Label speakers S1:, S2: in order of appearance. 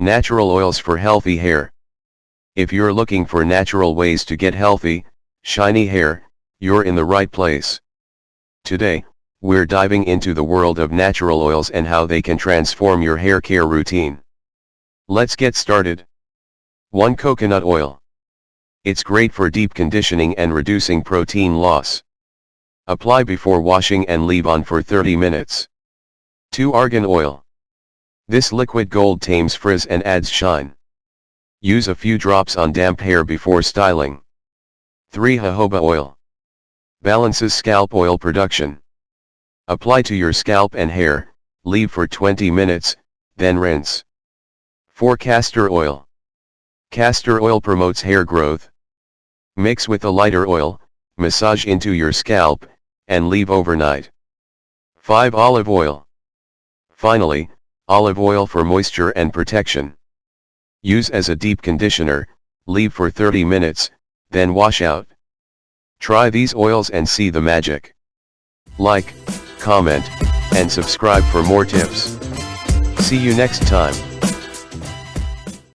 S1: Natural oils for healthy hair. If you're looking for natural ways to get healthy, shiny hair, you're in the right place. Today, we're diving into the world of natural oils and how they can transform your hair care routine. Let's get started. 1. Coconut oil. It's great for deep conditioning and reducing protein loss. Apply before washing and leave on for 30 minutes. 2. Argan oil. This liquid gold tames frizz and adds shine. Use a few drops on damp hair before styling. 3. Jojoba oil. Balances scalp oil production. Apply to your scalp and hair, leave for 20 minutes, then rinse. 4. Castor oil. Castor oil promotes hair growth. Mix with a lighter oil, massage into your scalp, and leave overnight. 5. Olive oil. Finally, olive oil for moisture and protection. Use as a deep conditioner, leave for 30 minutes, then wash out. Try these oils and see the magic. Like, comment, and subscribe for more tips. See you next time.